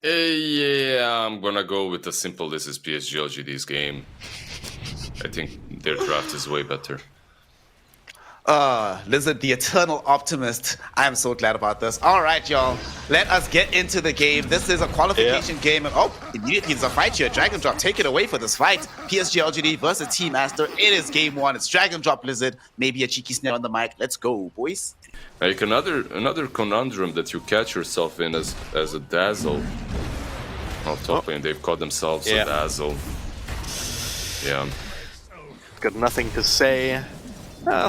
Yeah, I'm gonna go with the simple. This is PSG LGD's game. I think their draft is way better. Lizard, the eternal optimist. I am so glad about this. All right, y'all. Let us get into the game. This is a qualification game. And immediately there's a fight here. Dragon Drop, take it away for this fight. PSG LGD versus Team Aster. It is game one. It's Dragon Drop Lizard. Maybe a cheeky snare on the mic. Let's go, boys. Like another conundrum that you catch yourself in as a Dazzle. Top lane, they've called themselves a Dazzle. Yeah. Got nothing to say.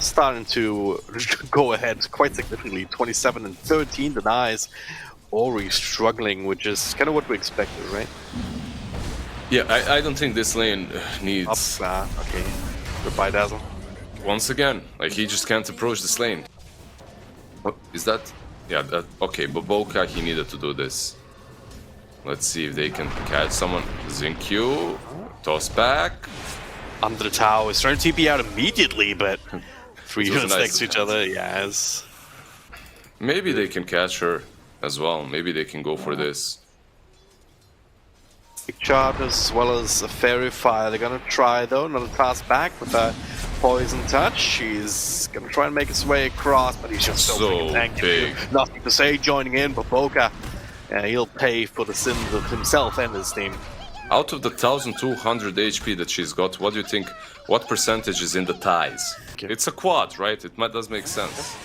Starting to go ahead quite significantly. 27 and 13 denies. Ori struggling, which is kind of what we expected, right? Yeah, I don't think this lane needs... Okay. Goodbye, Dazzle. Once again, like he just can't approach this lane. Oh, is that... Yeah, that... Okay, but Boca, he needed to do this. Let's see if they can catch someone. Zinq, toss back. Under the tower, is trying to TP out immediately, but 3 units next to each other, yes. Maybe they can catch her as well. Maybe they can go for this. Big charge as well as a fairy fire. They're gonna try though, another toss back with a poison touch. He's gonna try and make his way across, but he's just so big. Nothing to say joining in, but Boca, he'll pay for the sins of himself and his team. Out of the 1200 HP that she's got, what do you think, what percentage is in the ties? Okay. It's a quad, right? It does make sense.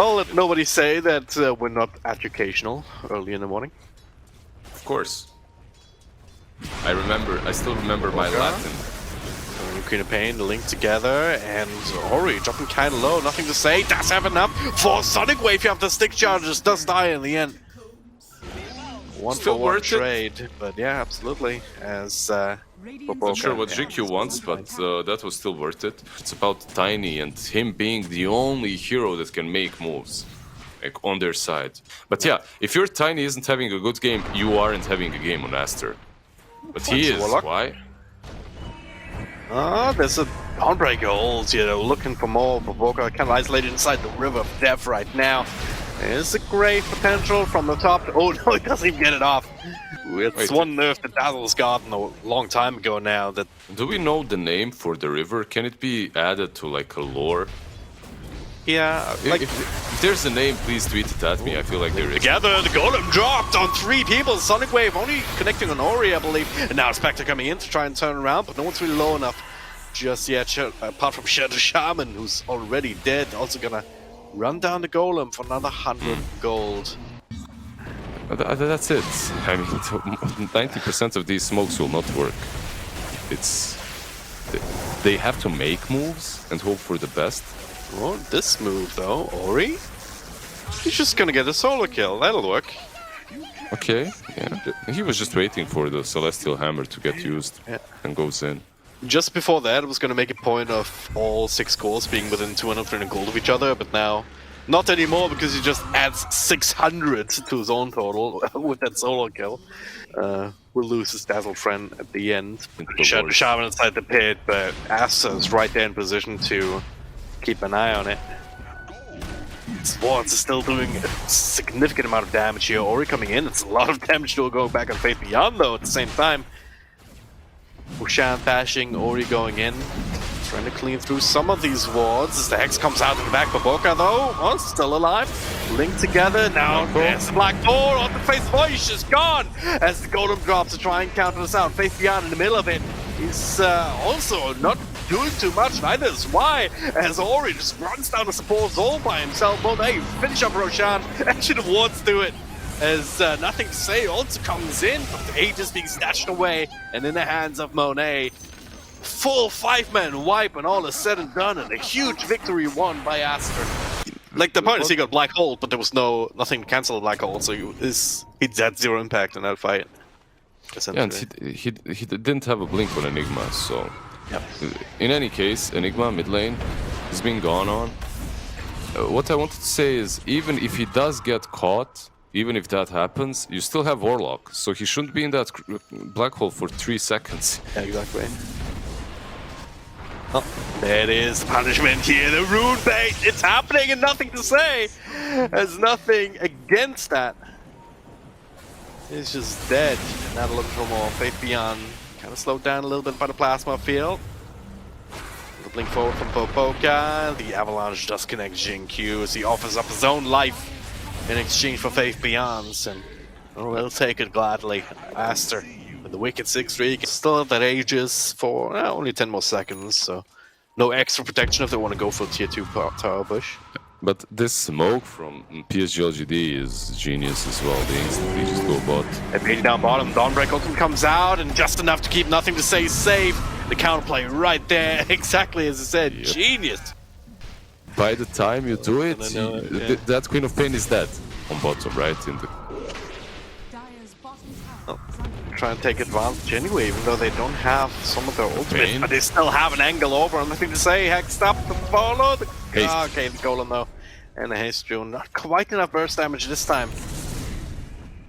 I'll let nobody say that we're not educational early in the morning. Of course. I still remember my Latin. Queen of Pain, the link together, and Ori dropping kind of low, nothing to say. Does have enough for Sonic Wave. You have the stick charges, does die in the end. One still for one worth trade, it. But yeah, absolutely. As not sure what GQ wants, but that was still worth it. It's about Tiny and him being the only hero that can make moves, like on their side. But yeah, if your Tiny isn't having a good game, you aren't having a game on Aster. But he is. Why? There's a Dawnbreaker ult, looking for more. Boca kind of isolated inside the River of Death right now. There's a great potential from the top. Oh no, he doesn't even get it off. It's one nerf that Dazzle's gotten a long time ago now. That do we know the name for the river? Can it be added to like a lore? Yeah, like if there's a name, please tweet it at me. I feel like there is. Together, the golem dropped on 3 people. Sonic Wave only connecting on Ori, I believe. And now Spectre coming in to try and turn around, but no one's really low enough just yet. Apart from Shadow Shaman, who's already dead, also gonna run down the golem for another 100 gold. That's it. I mean, 90% of these smokes will not work. They have to make moves and hope for the best. Well, this move though, Ori, he's just gonna get a solo kill. That'll work. Okay, yeah. He was just waiting for the Celestial Hammer to get used and goes in. Just before that, I was going to make a point of all 6 cores being within 200 gold of each other, but now not anymore because he just adds 600 to his own total with that solo kill. We'll lose his Dazzle friend at the end. Shaman inside the pit, but Aster's right there in position to keep an eye on it. Swords is still doing a significant amount of damage here. Ori coming in, it's a lot of damage still going back on Faith Beyond though at the same time. Ushan bashing, Ori going in, trying to clean through some of these wards as the Hex comes out in the back for Boca though. Oh, still alive. Linked together, now there's the Black Door on the Faith Voice, just gone! As the Golem drops to try and counter this out. Faith Beyond in the middle of it. He's also not doing too much neither. Why? As Ori just runs down the support zone by himself. Monet finish up Roshan, actually the wards do it. As nothing to say, also comes in, but the Aegis being snatched away, and in the hands of Monet. Full 5-man wipe, and all is said and done, and a huge victory won by Aster. Like the point is he got Black Hole, but there was nothing to cancel the Black Hole, so he had 0 impact in that fight. Yeah, and he didn't have a blink on Enigma, so in any case, Enigma mid lane has been gone on. What I wanted to say is, even if he does get caught, even if that happens, you still have Warlock, so he shouldn't be in that black hole for 3 seconds. Yeah, exactly. Oh, there it is, punishment here, the rune bait, it's happening and nothing to say. There's nothing against that. is just dead. Now they're looking for more. Faith Beyond kind of slowed down a little bit by the plasma field. The blink forward from Popoka. The Avalanche does connect Jin-Q as he offers up his own life in exchange for Faith Beyond's, and well, they'll take it gladly. Aster with the wicked 6-3, still at that Aegis for only 10 more seconds, so no extra protection if they want to go for tier 2 tower push. But this smoke from PSG LGD is genius as well. They instantly just go bot. They made it down bottom. Dawnbreak ultimate comes out, and just enough to keep Nothing to Say safe. The counterplay right there, exactly as I said. Yep. Genius. By the time you do it, that Queen of Pain is dead on bottom, right? Try and take advantage anyway, even though they don't have some of their ultimate, but they still have an angle over. Nothing to say. Hexed up the follow. Okay, the golem though, and the haste drill. Not quite enough burst damage this time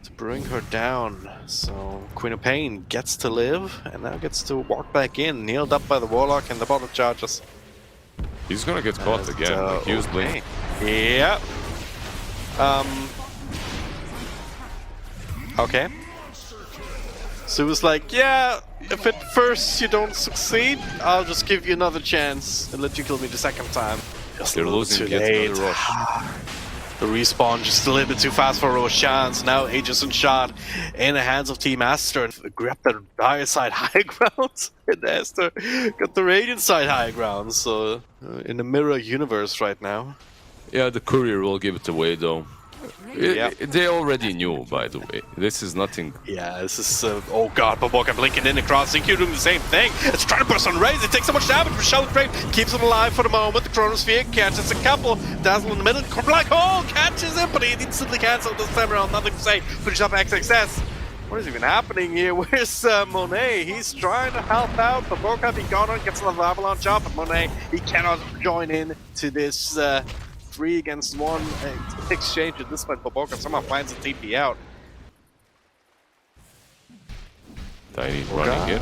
to bring her down. So Queen of Pain gets to live and now gets to walk back in, kneeled up by the Warlock and the bottle charges. He's gonna get caught again. Like huge blink. Yeah. Okay. So it was like, yeah, if at first you don't succeed, I'll just give you another chance and let you kill me the second time. Just You're losing yet another rush. The respawn just a little bit too fast for Roshan's. Now Aegis and Shot in the hands of Team Aster. Grab the dire side high ground, and Aster got the Radiant side high ground. So in the mirror universe right now. Yeah, the courier will give it away though. They already knew, by the way. This is nothing. Yeah, this is. Oh god, Popoka blinking in across. Jin-Q doing the same thing. It's trying to burst on Raze. It takes so much damage. Michelle Crane keeps him alive for the moment. The Chronosphere catches a couple. Dazzle in the middle. Black Hole catches him, but he instantly cancels this time around. Nothing to say. Finish up XXS. What is even happening here? Where's Monet? He's trying to help out. Popoka being gone on, gets another avalanche up, but Monet, he cannot join in to this. 3 against 1 exchange at this point. Popoka somehow finds a TP out. Tiny running it.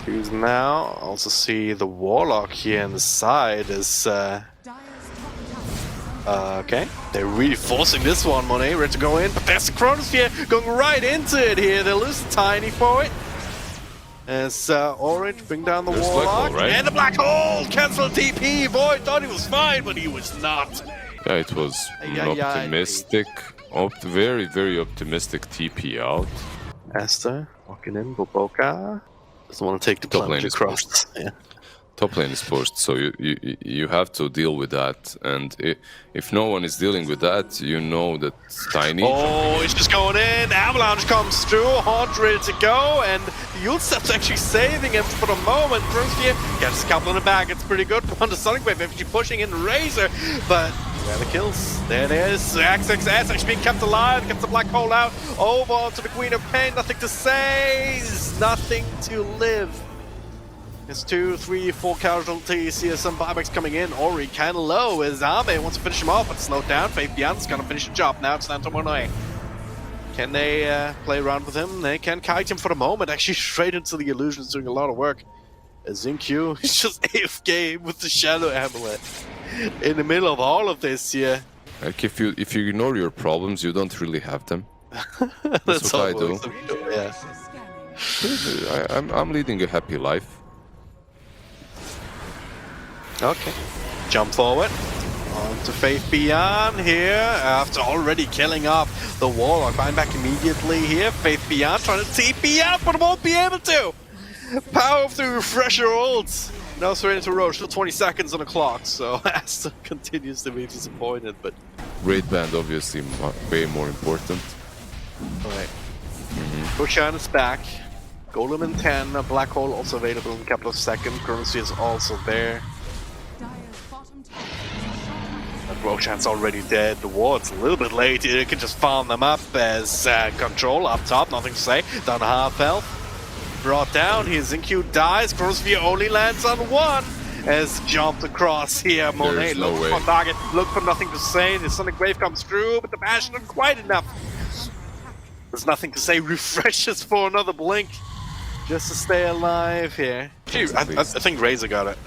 Who's now also see the Warlock here on the side is okay. They're really forcing this one, Monet, ready to go in, but there's the Chronosphere going right into it here. They lose Tiny for it. As Orange bring down the Warlock, right? And the Black Hole! Cancel TP! Void thought he was fine, but he was not. Yeah, it was optimistic. Very, very optimistic TP out. Aster walking in, Popoka. Doesn't want to take the top lane Yeah. Top lane is pushed, so you have to deal with that. And if no one is dealing with that, you know that Tiny. Oh, it's just going in. Avalanche comes through. Haunt ready to go, and Yulstep's actually saving him for the moment. Chronosphere gets a couple in the back. It's pretty good on the Sonic Wave. Actually pushing in Razor, but yeah, the kills. There it is. XXS actually being kept alive. Gets the Black Hole out. Over to the Queen of Pain. Nothing to say. Nothing to live. It's 2, 3, 4 casualties here. Some buybacks coming in. Ori kind of low as Abe wants to finish him off, but slowed down. Faith Beyond's gonna finish the job now. It's down to Monet. Can they play around with him? They can kite him for the moment. Actually, straight into the illusions, doing a lot of work. Jin-Q is just AFK with the Shadow Amulet in the middle of all of this here. Like if you ignore your problems, you don't really have them. That's what I do. Yeah. I'm leading a happy life. Okay. Jump forward. On to Faith Beyond here. After already killing off the Warlock. Bind back immediately here. Faith Beyond trying to TP out, but won't be able to. Power through refresher ults. Now straight into Roche. Still 20 seconds on the clock, so Aster continues to be disappointed, but... Raid band obviously way more important. Alright. Roshan is back. Golem in 10. A Black Hole also available in a couple of seconds. Chronosphere is also there. Roshan's already dead. The ward's a little bit late. You can just farm them up as control up top. Nothing to say. Down to half health. Brought down. His Jin-Q dies. Chronosphere only lands on 1. As jumped across here. Monet look for target. Look for Nothing to Say. The Sonic Wave comes through, but the bash not quite enough. There's Nothing to Say. Refreshes for another blink. Just to stay alive here. Gee, I think Razor got it.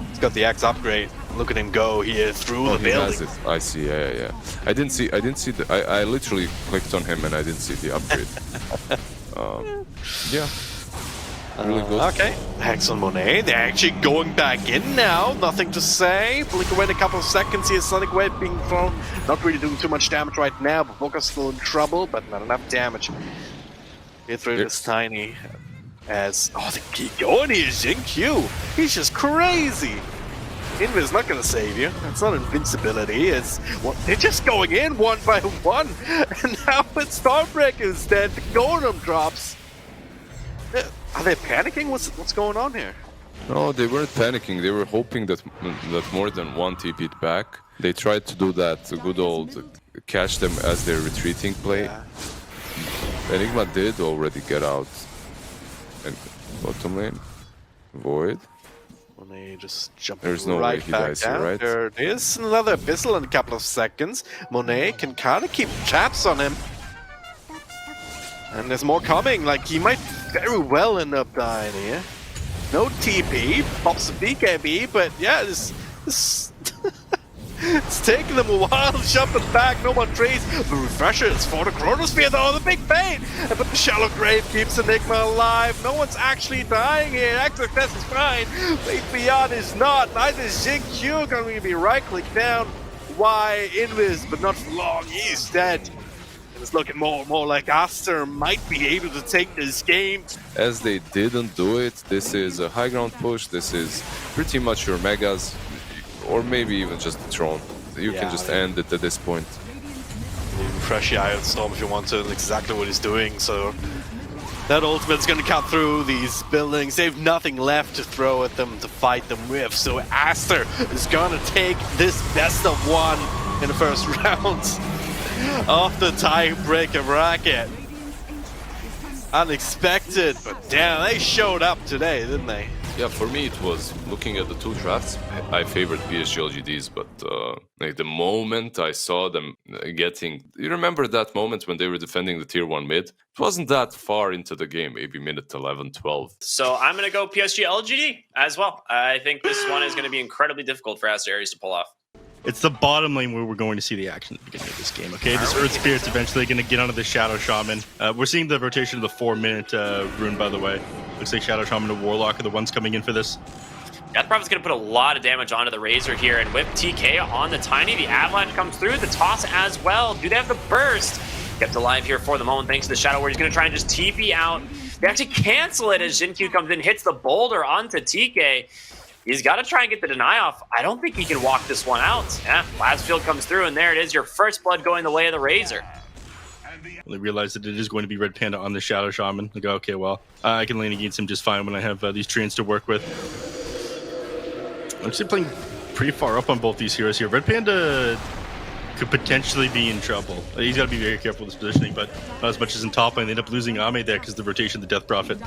He's got the Axe upgrade. Look at him go here through the He has building. it. I see. Yeah. I didn't see the. I literally clicked on him and I didn't see the upgrade. Yeah. Really good. Okay, Hex on Monet. They're actually going back in now. Nothing to say. Blink away in a couple of seconds here. Sonic Wave being thrown. Not really doing too much damage right now, but Boka's still in trouble, but not enough damage. Here through this Tiny. As they keep going here, Q. He's just crazy. Invis not gonna save you. It's not invincibility. It's they're just going in one by one, and now it's Tiebreaker's dead. The Golem drops. Are they panicking? What's going on here? No, they weren't panicking. They were hoping that more than one TP'd back. They tried to do that good old catch them as they're retreating play. Yeah. Enigma did already get out. And bottom lane, Void. Monet just jumping There's no right way he back dies here, down. right? There is another Abyssal in a couple of seconds. Monet can kind of keep traps on him. And there's more coming, like he might very well end up dying here. No TP, pops a BKB, but yeah, this it's taking them a while to jump it back, no more trades. The refreshers for the Chronosphere though, the big pain! But the Shallow Grave keeps Enigma alive. No one's actually dying here. Access Test is fine. Fate Beyond is not. Neither is Q going to be right-click down. Why Invis, but not for long. He's dead. It's looking more like Aster might be able to take this game. As they didn't do it, this is a high ground push. This is pretty much your megas, or maybe even just the Throne. You can just end it at this point. Fresh the Iron Storm if you want to. That's exactly what he's doing. So that ultimate's going to cut through these buildings. They have nothing left to throw at them, to fight them with. So Aster is going to take this best of one in the first round of the Tiebreaker bracket. Unexpected, but damn, they showed up today, didn't they? Yeah, for me it was, looking at the two drafts, I favored PSG LGDs, but like the moment I saw them getting... You remember that moment when they were defending the tier 1 mid? It wasn't that far into the game, maybe minute 11, 12. So I'm going to go PSG LGD as well. I think this one is going to be incredibly difficult for ASTER ARIES to pull off. It's the bottom lane where we're going to see the action at the beginning of this game, okay? This Earth Spirit's eventually going to get onto the Shadow Shaman. We're seeing the rotation of the 4-minute rune, by the way. Looks like Shadow Shaman and Warlock are the ones coming in for this. Death Prophet's going to put a lot of damage onto the Razor here, and with TK on the Tiny, the Avalanche comes through, the toss as well. Do they have the burst? Kept alive here for the moment thanks to the Shadow, where he's going to try and just TP out. They actually cancel it as Q comes in, hits the boulder onto TK. He's got to try and get the deny off. I don't think he can walk this one out. Yeah, Lasfield comes through, and there it is, your first blood going the way of the Razor. They realize that it is going to be Red Panda on the Shadow Shaman. They go, okay, well, I can lane against him just fine when I have these treants to work with. I'm actually playing pretty far up on both these heroes here. Red Panda could potentially be in trouble. He's got to be very careful with his positioning, but not as much as in top lane. They end up losing Ame there because the rotation of the Death Prophet.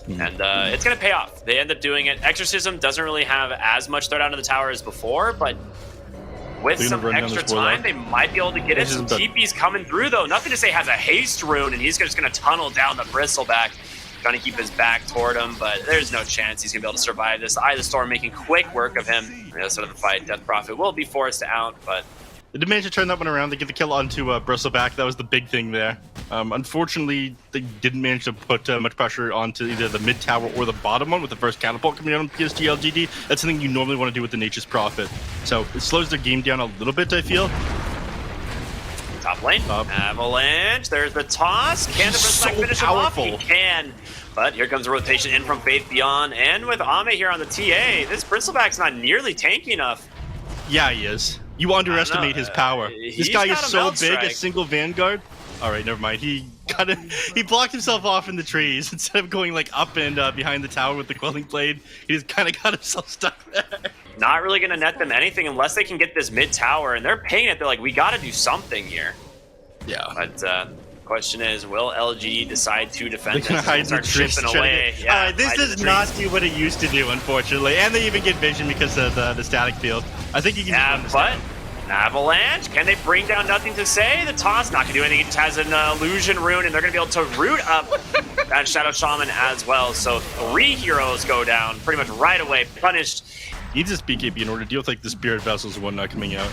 And it's going to pay off. They end up doing it. Exorcism doesn't really have as much throw down to the tower as before, but with some extra time, they might be able to get it. Some TP's coming through, though. Nothing to say has a haste rune, and he's just going to tunnel down the Bristleback, trying to keep his back toward him, but there's no chance he's going to be able to survive this. Eye of the Storm making quick work of him. The rest of the fight, Death Prophet will be forced out, but... They did manage to turn that one around. They get the kill onto Bristleback. That was the big thing there. Unfortunately, they didn't manage to put much pressure onto either the mid tower or the bottom one with the first catapult coming out on PSG LGD. That's something you normally want to do with the Nature's Prophet. So it slows their game down a little bit, I feel. Top lane, Avalanche, there's the toss. Can the Bristleback finish him off? He can. But here comes a rotation in from Faith Beyond, and with Ame here on the TA, this Bristleback's not nearly tanky enough. Yeah, he is. You underestimate his power. This guy is so big, a single Vanguard. All right, never mind. He blocked himself off in the trees instead of going like up and behind the tower with the Quelling Blade. He just kind of got himself stuck there. Not really going to net them anything unless they can get this mid tower, and they're paying it. They're like, we got to do something here. Yeah. But question is, will LG decide to defend They're gonna hide start chipping away? Yeah, this does not do what it used to do, unfortunately. And they even get vision because of the static field. I think you can but Avalanche, can they bring down Nothing to Say? The toss not going to do anything. It just has an illusion rune, and they're going to be able to root up that Shadow Shaman as well. So 3 heroes go down pretty much right away, punished needs this BKB in order to deal with like the Spirit Vessels and whatnot coming out.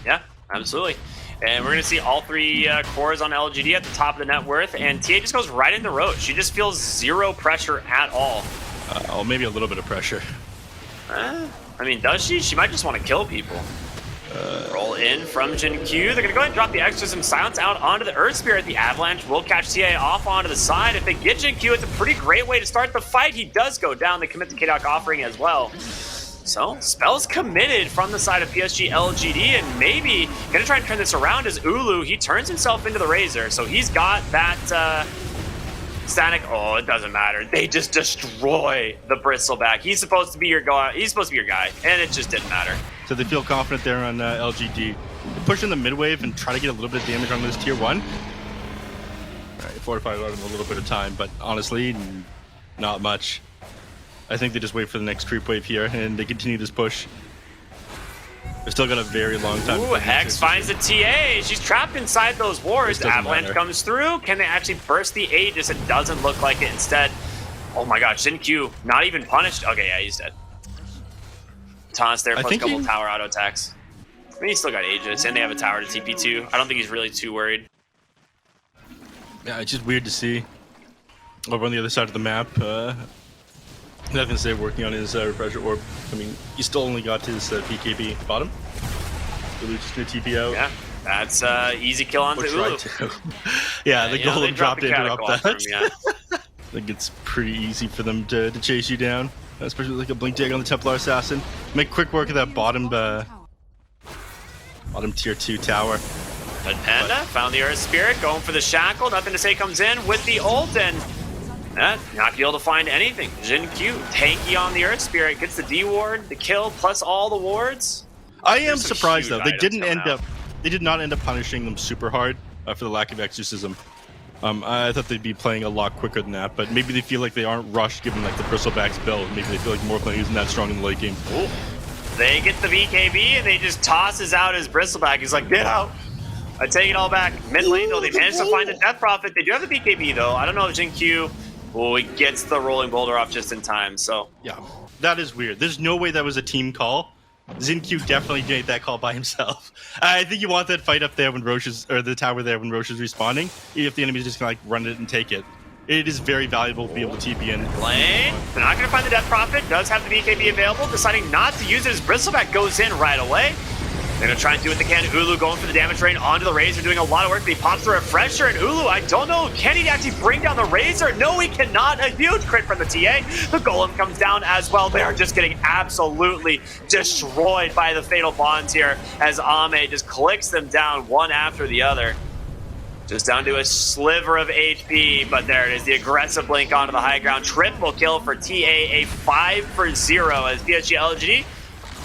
Yeah, absolutely. And we're going to see all 3 cores on LGD at the top of the net worth, and TA just goes right into Roche. She just feels 0 pressure at all. Oh, maybe a little bit of pressure. I mean, does she? She might just want to kill people. Roll in from Jin Q. They're going to go ahead and drop the Exorcism Silence out onto the Earth Spirit. The Avalanche will catch TA off onto the side. If they get Jin Q, it's a pretty great way to start the fight. He does go down. They commit the K-Doc offering as well. So, spells committed from the side of PSG LGD, and maybe going to try and turn this around as Ulu. He turns himself into the Razor, so he's got that static. Oh, it doesn't matter. They just destroy the Bristleback. He's supposed to be your guy. He's supposed to be your guy, and it just didn't matter. So they feel confident there on LGD. They push in the mid wave and try to get a little bit of damage on this tier 1. All right, fortify a little bit of time, but honestly, not much. I think they just wait for the next creep wave here, and they continue this push. They're still got a very long time. Ooh, Hex finds the TA. She's trapped inside those wards. Avalanche comes through. Can they actually burst the Aegis? It doesn't look like it. Instead, oh my gosh, Jin Q not even punished. Okay, yeah, he's dead. Taunt there plus a couple tower auto attacks. I mean, he's still got Aegis, and they have a tower to TP too. I don't think he's really too worried. Yeah, it's just weird to see. Over on the other side of the map, nothing to say working on his refresher orb. I mean, he still only got his PKB bottom. Ulu just gonna TP out. Yeah, that's easy kill onto Ulu. Yeah, the golem dropped to interrupt that. Yeah. I think it's pretty easy for them to chase you down, especially with like a blink tag on the Templar Assassin. Make quick work of that bottom tier 2 tower. But Panda found the Earth Spirit, going for the Shackle. Nothing to say comes in with the ult, and not be able to find anything. Jin Q, tanky on the Earth Spirit, gets the D ward, the kill, plus all the wards. I am surprised though. They did not end up punishing them super hard for the lack of exorcism. I thought they'd be playing a lot quicker than that, but maybe they feel like they aren't rushed given like the Bristleback's build. Maybe they feel like more playing isn't that strong in the late game. Ooh. They get the BKB and they just tosses out his Bristleback. He's like, get out. I take it all back. Mid lane though, they managed to find the Death Prophet. They do have the BKB though. I don't know if Jin Q he gets the rolling boulder off just in time. So yeah, that is weird. There's no way that was a team call. Zinq definitely made that call by himself. I think you want that fight up there when Roche is, or the tower there when Roche is responding. If the enemy's just gonna like run it and take it, it is very valuable to be able to TP in. Lane, they're not gonna find the Death Prophet. Does have the BKB available, deciding not to use it as Bristleback goes in right away. They're gonna try and do what they can. Ulu going for the damage drain onto the Razor, doing a lot of work, but he pops the Refresher, and Ulu, I don't know, can he actually bring down the Razor? No, he cannot. A huge crit from the TA. The Golem comes down as well. They are just getting absolutely destroyed by the Fatal Bonds here as Ame just clicks them down one after the other. Just down to a sliver of HP, but there it is. The aggressive blink onto the high ground. Triple kill for TA, a 5-for-0 as PSG LGD.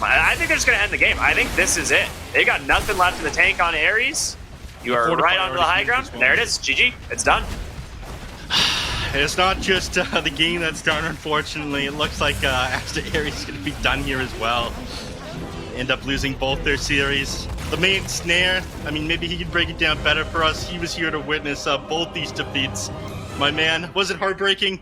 I think they're just going to end the game. I think this is it. They got nothing left in the tank on Aries. You are right onto the high ground. There it is. GG. It's done. It's not just the game that's done, unfortunately. It looks like ASTER Aries is going to be done here as well. End up losing both their series. The main Snare, I mean, maybe he could break it down better for us. He was here to witness both these defeats. My man, was it heartbreaking?